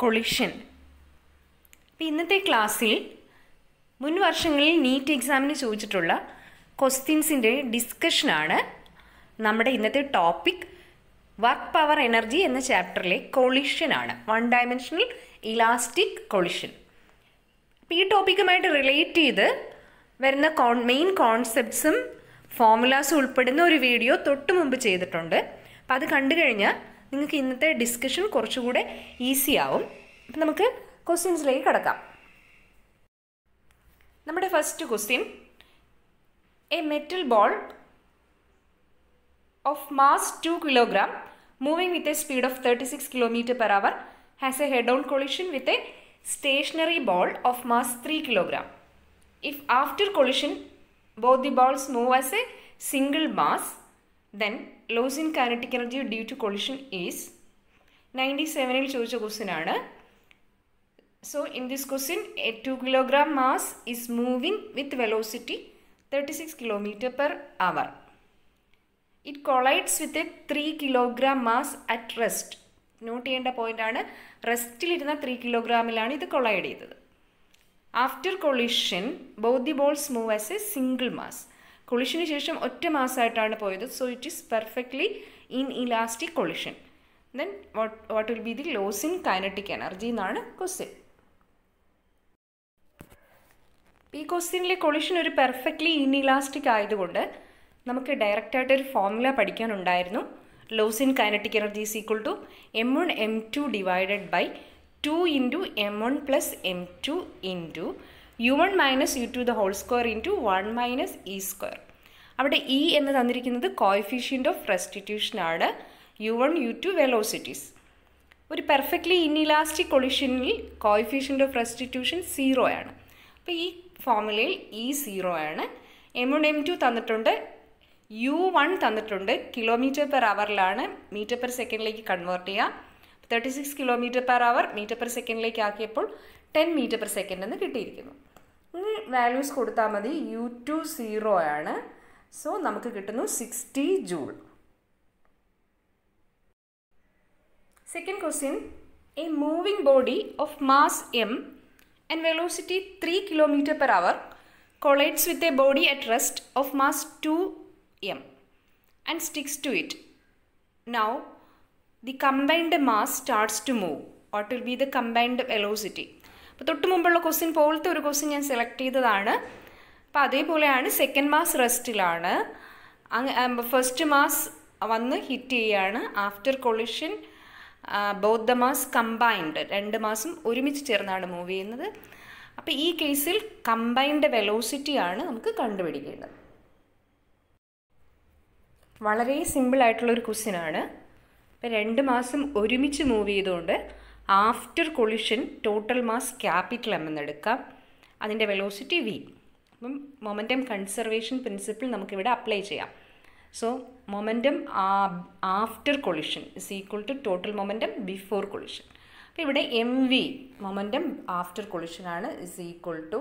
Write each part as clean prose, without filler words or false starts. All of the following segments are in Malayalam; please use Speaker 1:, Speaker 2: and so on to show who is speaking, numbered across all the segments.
Speaker 1: കൊളിഷൻ. അപ്പോൾ ഇന്നത്തെ ക്ലാസ്സിൽ മുൻ വർഷങ്ങളിൽ നീറ്റ് എക്സാമിന് ചോദിച്ചിട്ടുള്ള ക്വസ്റ്റ്യൻസിൻ്റെ ഡിസ്കഷനാണ് നമ്മുടെ ഇന്നത്തെ ടോപ്പിക്. വർക്ക് പവർ എനർജി എന്ന ചാപ്റ്ററിലെ കൊളിഷനാണ്, വൺ ഡയമെൻഷണൽ ഇലാസ്റ്റിക് കൊളിഷൻ. അപ്പോൾ ഈ ടോപ്പിക്കുമായിട്ട് റിലേറ്റ് ചെയ്ത് വരുന്ന മെയിൻ കോൺസെപ്റ്റ്സും ഫോർമുലാസും ഉൾപ്പെടുന്ന ഒരു വീഡിയോ തൊട്ട് മുമ്പ് ചെയ്തിട്ടുണ്ട്. അപ്പോൾ അത് കണ്ടു കഴിഞ്ഞാൽ നിങ്ങൾക്ക് ഇന്നത്തെ ഡിസ്കഷൻ കുറച്ചുകൂടെ ഈസി ആവും. അപ്പം നമുക്ക് ക്വസ്റ്റ്യൻസിലേക്ക് കടക്കാം. നമ്മുടെ first question, A metal ball of mass 2 kilogram moving with a speed of 36 km/h has a head-on collision with a stationary ball of mass 3 kilogram. If after collision both the balls move as a single mass, then loss in kinetic energy due to collision is 97-ൽ ചോദിച്ച ക്വസ്റ്റ്യൻ ആണ്. So in this question, a 2 kilogram mass is moving with velocity 36 km/h. It collides with a 3 kilogram mass at rest. Note ചെയ്യേണ്ട പോയിൻ്റാണ്, റെസ്റ്റിലിരുന്ന 3 കിലോഗ്രാമിലാണ് ഇത് കൊളൈഡ് ചെയ്തത്. After collision both the balls move as a single mass. കൊളിഷന് ശേഷം ഒറ്റ മാസമായിട്ടാണ് പോയത്. So it is perfectly inelastic collision. Then what will be the loss in kinetic energy എന്നാണ് ക്വസ്റ്റ്യൻ. ഈ ക്വസ്റ്റ്യനിലെ കൊളിഷൻ ഒരു പെർഫെക്റ്റ്ലി ഇൻഇലാസ്റ്റിക് ആയതുകൊണ്ട് നമുക്ക് ഡയറക്റ്റായിട്ടൊരു ഫോർമുല പഠിക്കാനുണ്ടായിരുന്നു. Loss in kinetic energy is equal to m1 m2 divided by 2 into m1 plus m2 into u1 minus u2 the whole square into 1 minus e square. അവിടെ ഇ എന്ന് തന്നിരിക്കുന്നത് കോഎഫിഷ്യൻ്റ് ഓഫ് റെസ്റ്റിറ്റ്യൂഷൻ ആണ്, u1 u2 വെലോസിറ്റീസ്. ഒരു പെർഫെക്റ്റ്ലി ഇൻഇലാസ്റ്റിക് കൊളിഷനിൽ കോഎഫിഷ്യൻ്റ് ഓഫ് റെസ്റ്റിറ്റ്യൂഷൻ 0 ആണ്. അപ്പോൾ ഈ ഫോർമുലയിൽ ഇ 0 ആണ്. m1 m2 തന്നിട്ടുണ്ട്, u1 തന്നിട്ടുണ്ട്, km/h മീറ്റർ പെർ സെക്കൻഡിലേക്ക് കൺവേർട്ട് ചെയ്യുക. 36 km/h മീറ്റർ പെർ സെക്കൻഡിലേക്ക് ആക്കിയപ്പോൾ 10 മീറ്റർ പെർ സെക്കൻഡ് എന്ന് കിട്ടിയിരിക്കുന്നു. ഇനി വാല്യൂസ് കൊടുത്താൽ മതി. u2 0 ആണ്. സോ നമുക്ക് കിട്ടുന്നു 60 joule. Second question, A moving body of mass m and velocity 3 km/h collides with a body at rest of mass 2m and sticks to it. Now the combined mass starts to move. What will be the combined velocity? അപ്പോൾ തൊട്ട് മുമ്പുള്ള ക്വസ്റ്റ്യൻ പോലത്തെ ഒരു ക്വസ്റ്റ്യൻ ഞാൻ സെലക്ട് ചെയ്തതാണ്. അപ്പോൾ അതേപോലെയാണ്. സെക്കൻഡ് മാസ് റെസ്റ്റിലാണ്, ഫസ്റ്റ് മാസ് വന്ന് ഹിറ്റ് ചെയ്യുകയാണ്. After collision both the mass combined, രണ്ട് മാസും ഒരുമിച്ച് ചേർന്നാണ് മൂവ് ചെയ്യുന്നത്. അപ്പോൾ ഈ കേസിൽ കമ്പൈൻഡ് വെലോസിറ്റിയാണ് നമുക്ക് കണ്ടുപിടിക്കേണ്ടത്. വളരെ സിമ്പിളായിട്ടുള്ളൊരു ക്വസ്റ്റ്യനാണ്. ഇപ്പോൾ രണ്ട് മാസം ഒരുമിച്ച് മൂവ് ചെയ്തുകൊണ്ട് after collision total mass capital M എന്നെടുക്കാം, അതിൻ്റെ വെലോസിറ്റി വി. അപ്പം മൊമെൻറ്റം കൺസർവേഷൻ പ്രിൻസിപ്പിൾ നമുക്കിവിടെ അപ്ലൈ ചെയ്യാം. So momentum after collision is equal to total momentum before collision. അപ്പോൾ ഇവിടെ എം വി മൊമെൻറ്റം ആഫ്റ്റർ കൊളിഷനാണ്, is equal to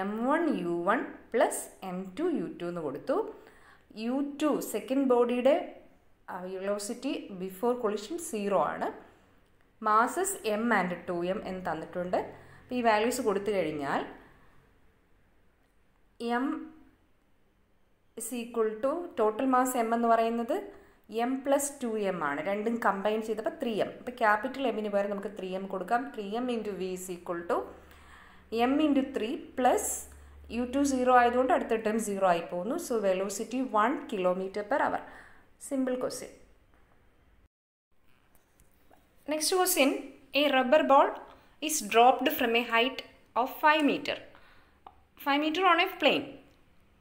Speaker 1: m1 u1 plus m2 u2 എന്ന് കൊടുത്തു. u2 സെക്കൻഡ് ബോഡിയുടെ വെലോസിറ്റി ബിഫോർ കൊളിഷൻ 0 ആണ്. മാസസ് m ആൻഡ് 2m എന്ന് തന്നിട്ടുണ്ട്. അപ്പോൾ ഈ വാല്യൂസ് കൊടുത്തു കഴിഞ്ഞാൽ m is equal to total mass m എന്ന് പറയുന്നത് m പ്ലസ് 2m ആണ്. രണ്ടും കമ്പൈൻ ചെയ്തപ്പോൾ 3m. അപ്പോൾ ക്യാപിറ്റൽ എമ്മിന് പകരം നമുക്ക് 3m കൊടുക്കാം. 3m into v is equal to m into 3 plus u2 0 ആയതുകൊണ്ട് അടുത്ത ടൈം 0 ആയി പോകുന്നു. So velocity 1 km/h. Simple question. Next question, a rubber ball is dropped from a height of 5 meter on a plane.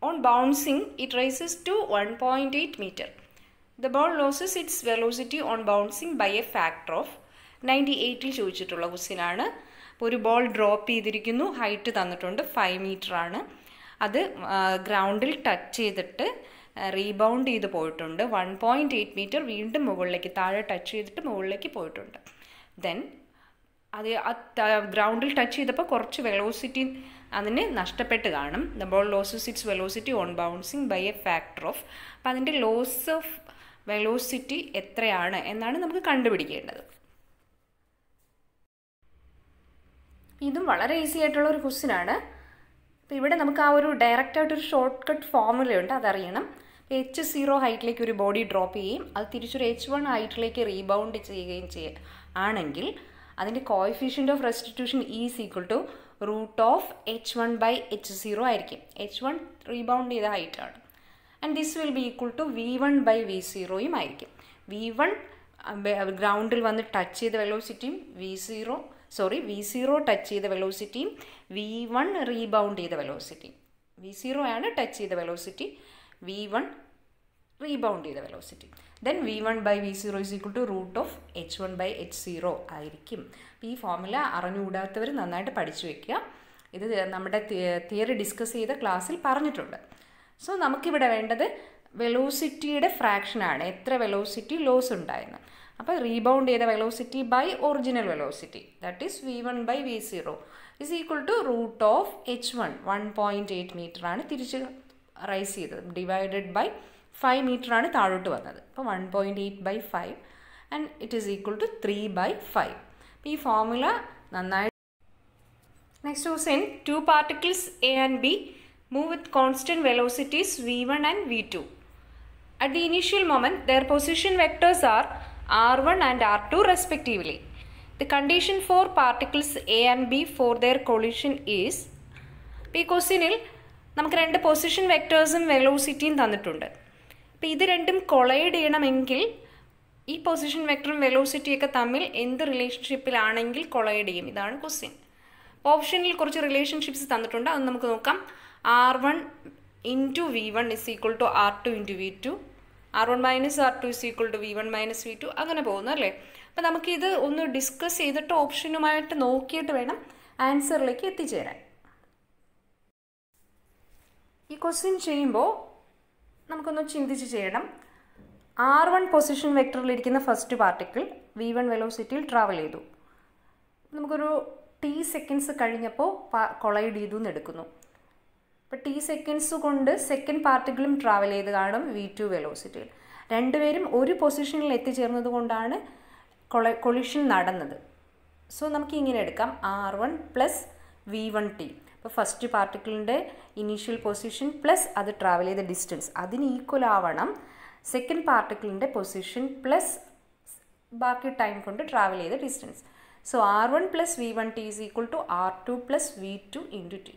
Speaker 1: On bouncing, it rises to 1.8 meter. The ball loses its velocity on bouncing by a factor of 98-ൽ ചോദിച്ചിട്ടുള്ള ക്വസ്റ്റ്യൻ ആണ്. അപ്പോൾ ഒരു ബോൾ ഡ്രോപ്പ് ചെയ്തിരിക്കുന്നു, ഹൈറ്റ് തന്നിട്ടുണ്ട് 5 meter ആണ്. അത് ഗ്രൗണ്ടിൽ ടച്ച് ചെയ്തിട്ട് റീബൗണ്ട് ചെയ്ത് പോയിട്ടുണ്ട് 1.8 meter, വീണ്ടും മുകളിലേക്ക് താഴെ ടച്ച് ചെയ്തിട്ട് മുകളിലേക്ക് പോയിട്ടുണ്ട്. ദെൻ അത് ഗ്രൗണ്ടിൽ ടച്ച് ചെയ്തപ്പോൾ കുറച്ച് വെലോസിറ്റി അതിന് നഷ്ടപ്പെട്ട് കാണും. The ball loses its velocity on bouncing by a factor of. അപ്പം അതിൻ്റെ ലോസ് ഓഫ് വെലോസിറ്റി എത്രയാണ് എന്നാണ് നമുക്ക് കണ്ടുപിടിക്കേണ്ടത്. ഇതും വളരെ ഈസി ആയിട്ടുള്ള ഒരു ക്വസ്റ്റ്യൻ ആണ്. അപ്പോൾ ഇവിടെ നമുക്ക് ആ ഒരു ഡയറക്റ്റായിട്ടൊരു ഷോർട്ട് കട്ട് ഫോർമുലയുണ്ട്, അതറിയണം. H0 ഹൈറ്റിലേക്ക് ഒരു ബോഡി ഡ്രോപ്പ് ചെയ്യുകയും അത് തിരിച്ചൊരു H1 ഹൈറ്റിലേക്ക് റീബൗണ്ട് ചെയ്യുകയും ആണെങ്കിൽ അതിൻ്റെ coefficient of restitution is equal to √H1/H0 ആയിരിക്കും. H1 റീബൗണ്ട് ചെയ്ത ഹൈറ്റാണ്. And this will be equal to V1/V0യും ആയിരിക്കും. V1 ഗ്രൗണ്ടിൽ വന്ന് ടച്ച് ചെയ്ത വെലോസിറ്റിയും V0 ടച്ച് ചെയ്ത വെലോസിറ്റിയും V1 റീബൗണ്ട് ചെയ്ത വെലോസിറ്റിയും. V0 ആണ് ടച്ച് ചെയ്ത വെലോസിറ്റി, V1 റീബൗണ്ട് ചെയ്ത velocity. Then V1/V0 is equal to √H1/H0 ആയിരിക്കും. അപ്പോൾ ഈ ഫോർമുല അറിഞ്ഞുകൂടാത്തവർ നന്നായിട്ട് പഠിച്ചു വയ്ക്കുക. ഇത് നമ്മുടെ തിയറി ഡിസ്കസ് ചെയ്ത ക്ലാസ്സിൽ പറഞ്ഞിട്ടുണ്ട്. സോ നമുക്കിവിടെ വേണ്ടത് വെലോസിറ്റിയുടെ ഫ്രാക്ഷനാണ്, എത്ര വെലോസിറ്റി ലോസ് ഉണ്ടായിരുന്നു. അപ്പോൾ റീബൗണ്ട് ചെയ്ത velocity by original velocity, that is V1/V0 is equal to √H1. 1.8 metre ആണ് തിരിച്ച് റൈസ് ചെയ്തത്, ഡിവൈഡഡ് ബൈ 5 മീറ്റർ ആണ് താഴോട്ട് വന്നത്. അപ്പോൾ 1.8/5 and it is equal to 3/5. അപ്പോൾ ഈ ഫോർമുല നന്നായി. Next question, 2 particles A and B move with constant velocities V1 and V2. At the initial moment, their position vectors are R1 and R2 respectively. The condition for particles A and B for their collision is. ഈ ക്വസ്റ്റ്യനിൽ നമുക്ക് 2 പൊസിഷൻ വെക്ടേഴ്സും വെലോസിറ്റിയും തന്നിട്ടുണ്ട്. അപ്പോൾ ഇത് രണ്ടും കൊളൈഡ് ചെയ്യണമെങ്കിൽ ഈ പൊസിഷൻ വെക്ടറും വെലോസിറ്റിയൊക്കെ തമ്മിൽ എന്ത് റിലേഷൻഷിപ്പിലാണെങ്കിൽ കൊളൈഡ് ചെയ്യും, ഇതാണ് ക്വസ്റ്റ്യൻ. ഓപ്ഷനിൽ കുറച്ച് റിലേഷൻഷിപ്സ് തന്നിട്ടുണ്ട്, അത് നമുക്ക് നോക്കാം. R1 into V1 is equal to R2 into V2. R1 minus R2 is equal to V1 minus V2. അങ്ങനെ പോകുന്നു അല്ലേ. അപ്പം നമുക്കിത് ഒന്ന് ഡിസ്കസ് ചെയ്തിട്ട് ഓപ്ഷനുമായിട്ട് നോക്കിയിട്ട് വേണം ആൻസറിലേക്ക് എത്തിച്ചേരാൻ. ഈ ക്വസ്റ്റ്യൻ ചെയ്യുമ്പോൾ നമുക്കൊന്ന് ചിന്തിച്ച് ചെയ്യണം. R1 പൊസിഷൻ വെക്ടറിലിരിക്കുന്ന ഫസ്റ്റ് പാർട്ടിക്കിൾ V1 വെലോസിറ്റിയിൽ ട്രാവൽ ചെയ്തു. നമുക്കൊരു T സെക്കൻഡ്സ് കഴിഞ്ഞപ്പോൾ കൊളൈഡ് ചെയ്തു എന്ന് എടുക്കുന്നു. അപ്പോൾ T സെക്കൻഡ്സ് കൊണ്ട് സെക്കൻഡ് പാർട്ടിക്കിളും ട്രാവൽ ചെയ്ത് കാണും V2 വെലോസിറ്റിയിൽ. രണ്ടുപേരും ഒരു പൊസിഷനിൽ എത്തിച്ചേർന്നത് കൊണ്ടാണ് കൊളിഷൻ നടന്നത്. സോ നമുക്ക് ഇങ്ങനെ എടുക്കാം, R1 പ്ലസ് V1T. അപ്പോൾ ഫസ്റ്റ് പാർട്ടിക്കിളിൻ്റെ ഇനീഷ്യൽ പൊസിഷൻ പ്ലസ് അത് ട്രാവൽ ചെയ്ത ഡിസ്റ്റൻസ്, അതിന് ഈക്വൽ ആവണം സെക്കൻഡ് പാർട്ടിക്കിളിൻ്റെ പൊസിഷൻ പ്ലസ് ബാക്കി ടൈം കൊണ്ട് ട്രാവൽ ചെയ്ത distance. So R1 plus V1T is equal to R2 plus V2 into T.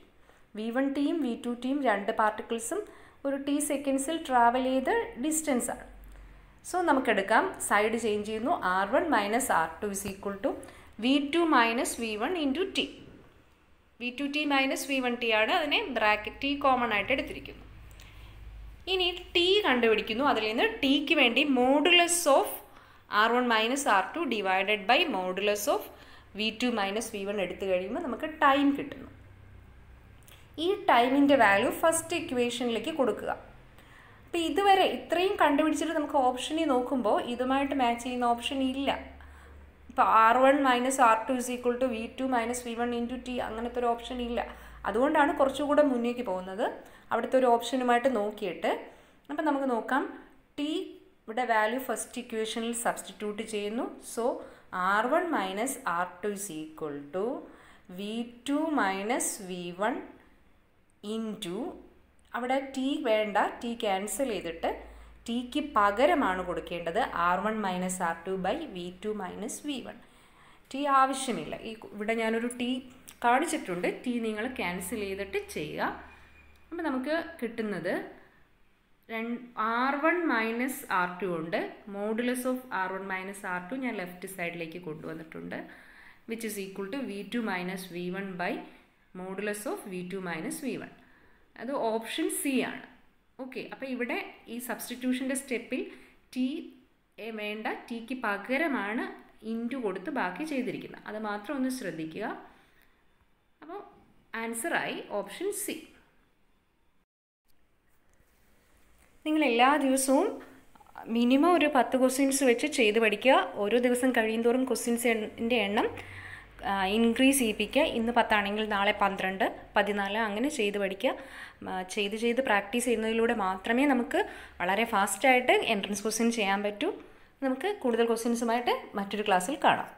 Speaker 1: V1Tയും V2Tയും 2 പാർട്ടിക്കിൾസും ഒരു T സെക്കൻഡ്സിൽ ട്രാവൽ ചെയ്ത ഡിസ്റ്റൻസ് ആണ്. സോ നമുക്കെടുക്കാം, സൈഡ് ചേഞ്ച് ചെയ്യുന്നു. R1 minus R2 is equal to V2 minus V1 into T. V2T minus V1T ആണ്, അതിനെ ബ്രാക്കറ്റ് T കോമൺ ആയിട്ട് എടുത്തിരിക്കുന്നു. ഇനി T കണ്ടുപിടിക്കുന്നു. അതിൽ നിന്ന് Tക്ക് വേണ്ടി modulus of R1 minus R2 divided by modulus of V2 minus V1 എടുത്തു കഴിയുമ്പോൾ നമുക്ക് ടൈം കിട്ടുന്നു. ഈ ടൈമിൻ്റെ വാല്യൂ ഫസ്റ്റ് ഇക്വേഷനിലേക്ക് കൊടുക്കുക. അപ്പോൾ ഇതുവരെ ഇത്രയും കണ്ടുപിടിച്ചിട്ട് നമുക്ക് ഓപ്ഷനിൽ നോക്കുമ്പോൾ ഇതുമായിട്ട് മാച്ച് ചെയ്യുന്ന ഓപ്ഷൻ ഇല്ല. ഇപ്പോൾ R1 minus R2 is equal to V2 minus V1 into T, അങ്ങനത്തെ ഒരു ഓപ്ഷൻ ഇല്ല. അതുകൊണ്ടാണ് കുറച്ചുകൂടെ മുന്നേക്ക് പോകുന്നത്, അവിടുത്തെ ഒരു ഓപ്ഷനുമായിട്ട് നോക്കിയിട്ട്. അപ്പം നമുക്ക് നോക്കാം, T ഇവിടെ വാല്യൂ ഫസ്റ്റ് ഇക്വേഷനിൽ സബ്സ്റ്റിറ്റ്യൂട്ട് ചെയ്യുന്നു. So R1 minus R2 is equal to V2 minus V1 into, അവിടെ T വേണ്ട, T ക്യാൻസൽ ചെയ്തിട്ട് Tക്ക് പകരമാണ് കൊടുക്കേണ്ടത് R1 minus R2 by V2 minus V1. T ആവശ്യമില്ല, ഇവിടെ ഞാനൊരു T കാണിച്ചിട്ടുണ്ട്. T നിങ്ങൾ ക്യാൻസൽ ചെയ്തിട്ട് ചെയ്യുക. അപ്പോൾ നമുക്ക് കിട്ടുന്നത് R1 മൈനസ് R2 ഉണ്ട്. Modulus of R1 minus R2 ഞാൻ ലെഫ്റ്റ് സൈഡിലേക്ക് കൊണ്ടുവന്നിട്ടുണ്ട്, which is equal to V2 minus V1 by modulus of V2 minus V1. അത് ഓപ്ഷൻ സി ആണ്. ഓക്കെ, അപ്പോൾ ഇവിടെ ഈ സബ്സ്റ്റിറ്റ്യൂഷൻ്റെ സ്റ്റെപ്പിൽ T വേണ്ട, Tക്ക് പകരമാണ് ഇൻറ്റു കൊടുത്ത് ബാക്കി ചെയ്തിരിക്കുന്നത്. അത് മാത്രം ഒന്ന് ശ്രദ്ധിക്കുക. അപ്പോൾ ആൻസറായി ഓപ്ഷൻ സി. നിങ്ങൾ എല്ലാ ദിവസവും മിനിമം ഒരു 10 ക്വസ്റ്റ്യൻസ് വെച്ച് ചെയ്ത് പഠിക്കുക. ഓരോ ദിവസം കഴിയുന്തോറും ക്വസ്റ്റ്യൻസിൻ്റെ എണ്ണം ഇൻക്രീസ് ചെയ്യിപ്പിക്കുക. ഇന്ന് 10 ആണെങ്കിൽ നാളെ 12, 14 അങ്ങനെ ചെയ്ത് പഠിക്കുക. ചെയ്ത് പ്രാക്ടീസ് ചെയ്യുന്നതിലൂടെ മാത്രമേ നമുക്ക് വളരെ ഫാസ്റ്റായിട്ട് എൻട്രൻസ് ക്വസ്റ്റ്യൻ ചെയ്യാൻ പറ്റൂ. നമുക്ക് കൂടുതൽ ക്വസ്റ്റ്യൻസുമായിട്ട് മറ്റൊരു ക്ലാസ്സിൽ കാണാം.